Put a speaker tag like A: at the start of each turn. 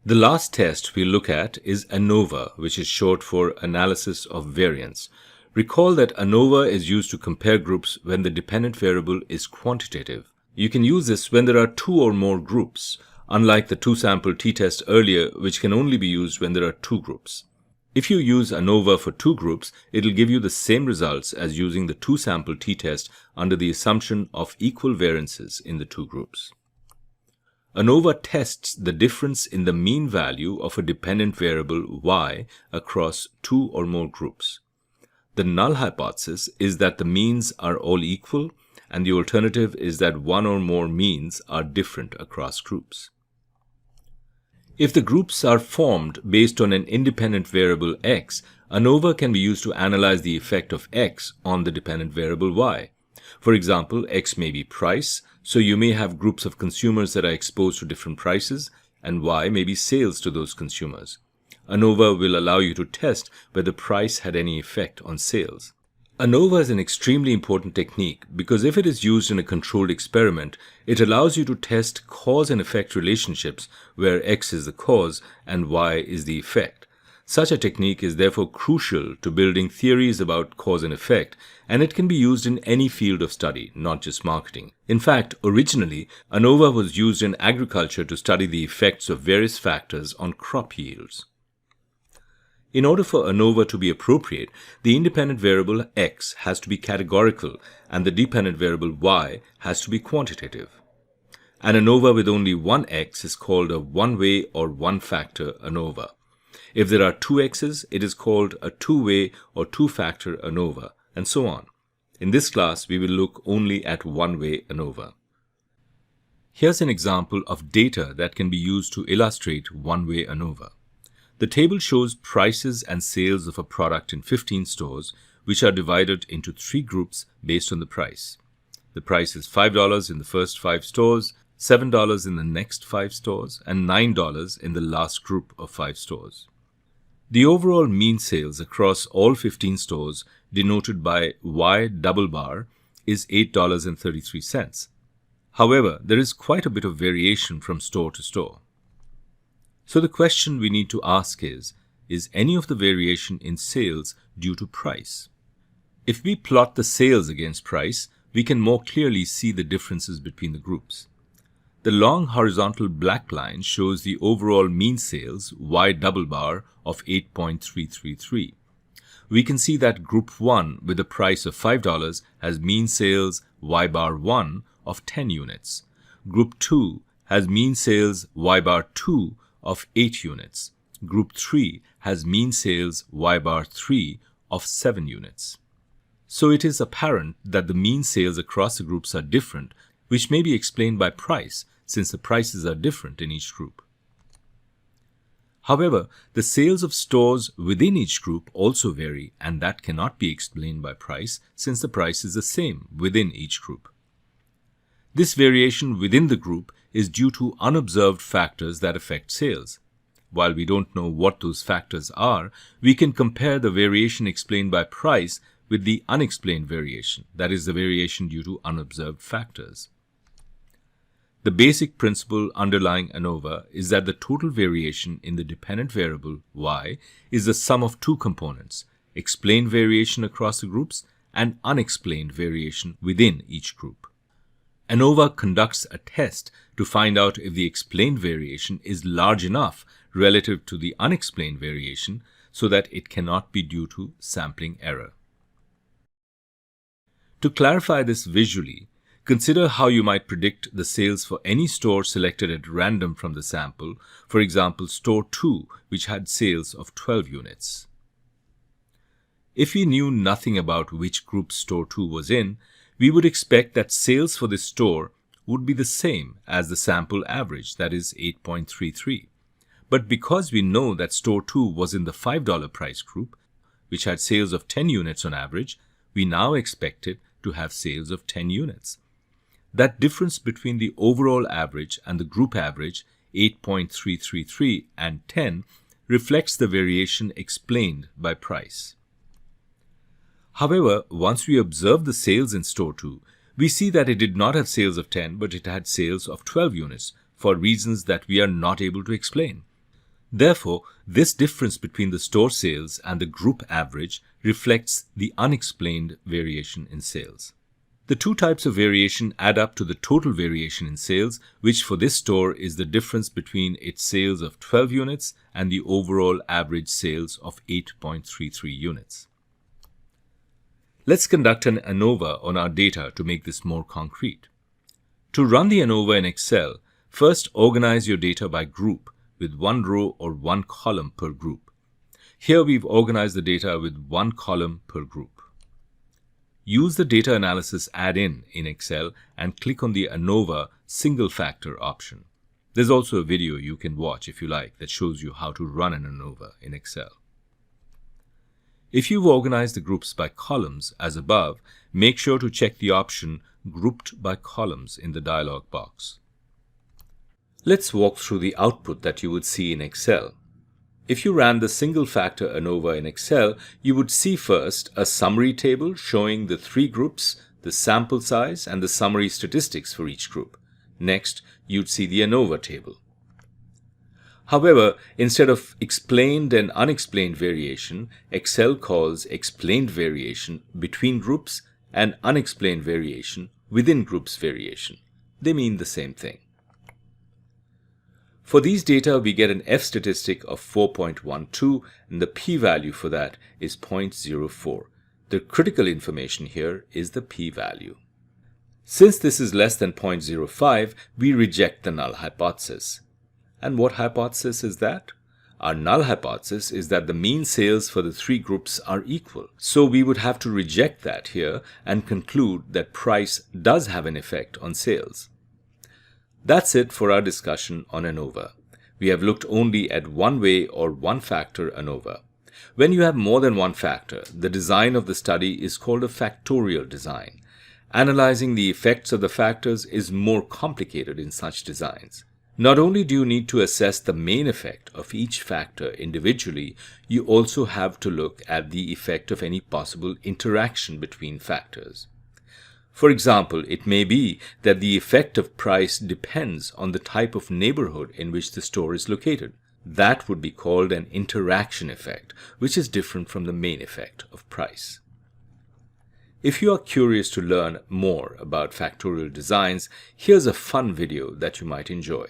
A: The last test we'll look at is ANOVA, which is short for Analysis of Variance. Recall that ANOVA is used to compare groups when the dependent variable is quantitative. You can use this when there are two or more groups, unlike the two-sample t-test earlier, which can only be used when there are two groups. If you use ANOVA for two groups, it'll give you the same results as using the two-sample t-test under the assumption of equal variances in the two groups. ANOVA tests the difference in the mean value of a dependent variable y across two or more groups. The null hypothesis is that the means are all equal, and the alternative is that one or more means are different across groups. If the groups are formed based on an independent variable x, ANOVA can be used to analyze the effect of x on the dependent variable y. For example, x may be price, so you may have groups of consumers that are exposed to different prices, and y may be sales to those consumers. ANOVA will allow you to test whether price had any effect on sales. ANOVA is an extremely important technique because if it is used in a controlled experiment, it allows you to test cause and effect relationships where x is the cause and y is the effect. Such a technique is therefore crucial to building theories about cause and effect, and it can be used in any field of study, not just marketing. In fact, originally, ANOVA was used in agriculture to study the effects of various factors on crop yields. In order for ANOVA to be appropriate, the independent variable x has to be categorical and the dependent variable y has to be quantitative. An ANOVA with only one x is called a one-way or one-factor ANOVA. If there are two x's, it is called a two-way or two-factor ANOVA, and so on. In this class, we will look only at one-way ANOVA. Here's an example of data that can be used to illustrate one-way ANOVA. The table shows prices and sales of a product in 15 stores, which are divided into three groups based on the price. The price is $5 in the first 5 stores, $7 in the next 5 stores, and $9 in the last group of 5 stores. The overall mean sales across all 15 stores, denoted by Y double bar, is $8.33. However, there is quite a bit of variation from store to store. So the question we need to ask is any of the variation in sales due to price? If we plot the sales against price, we can more clearly see the differences between the groups. The long horizontal black line shows the overall mean sales, Y double bar, of 8.333. We can see that Group 1 with a price of $5 has mean sales, Y bar 1, of 10 units. Group 2 has mean sales, Y bar 2, of 8 units. Group 3 has mean sales, Y bar 3, of 7 units. So it is apparent that the mean sales across the groups are different, which may be explained by price, since the prices are different in each group. However, the sales of stores within each group also vary, and that cannot be explained by price, since the price is the same within each group. This variation within the group is due to unobserved factors that affect sales. While we don't know what those factors are, we can compare the variation explained by price with the unexplained variation, that is, the variation due to unobserved factors. The basic principle underlying ANOVA is that the total variation in the dependent variable y is the sum of two components, explained variation across the groups and unexplained variation within each group. ANOVA conducts a test to find out if the explained variation is large enough relative to the unexplained variation so that it cannot be due to sampling error. To clarify this visually, consider how you might predict the sales for any store selected at random from the sample, for example, store 2, which had sales of 12 units. If we knew nothing about which group store 2 was in, we would expect that sales for this store would be the same as the sample average, that is 8.33. But because we know that store 2 was in the $5 price group, which had sales of 10 units on average, we now expect it to have sales of 10 units. That difference between the overall average and the group average, 8.333 and 10, reflects the variation explained by price. However, once we observe the sales in store 2, we see that it did not have sales of 10, but it had sales of 12 units for reasons that we are not able to explain. Therefore, this difference between the store sales and the group average reflects the unexplained variation in sales. The two types of variation add up to the total variation in sales, which for this store is the difference between its sales of 12 units and the overall average sales of 8.33 units. Let's conduct an ANOVA on our data to make this more concrete. To run the ANOVA in Excel, first organize your data by group with one row or one column per group. Here we've organized the data with one column per group. Use the Data Analysis add-in in Excel and click on the ANOVA Single Factor option. There's also a video you can watch if you like that shows you how to run an ANOVA in Excel. If you've organized the groups by columns as above, make sure to check the option Grouped by Columns in the dialog box. Let's walk through the output that you would see in Excel. If you ran the Single Factor ANOVA in Excel, you would see first a summary table showing the three groups, the sample size, and the summary statistics for each group. Next, you'd see the ANOVA table. However, instead of explained and unexplained variation, Excel calls explained variation between groups and unexplained variation within groups variation. They mean the same thing. For these data, we get an F statistic of 4.12 and the p-value for that is 0.04. The critical information here is the p-value. Since this is less than 0.05, we reject the null hypothesis. And what hypothesis is that? Our null hypothesis is that the mean sales for the three groups are equal. So we would have to reject that here and conclude that price does have an effect on sales. That's it for our discussion on ANOVA. We have looked only at one way or one factor ANOVA. When you have more than one factor, the design of the study is called a factorial design. Analyzing the effects of the factors is more complicated in such designs. Not only do you need to assess the main effect of each factor individually, you also have to look at the effect of any possible interaction between factors. For example, it may be that the effect of price depends on the type of neighborhood in which the store is located. That would be called an interaction effect, which is different from the main effect of price. If you are curious to learn more about factorial designs, here's a fun video that you might enjoy.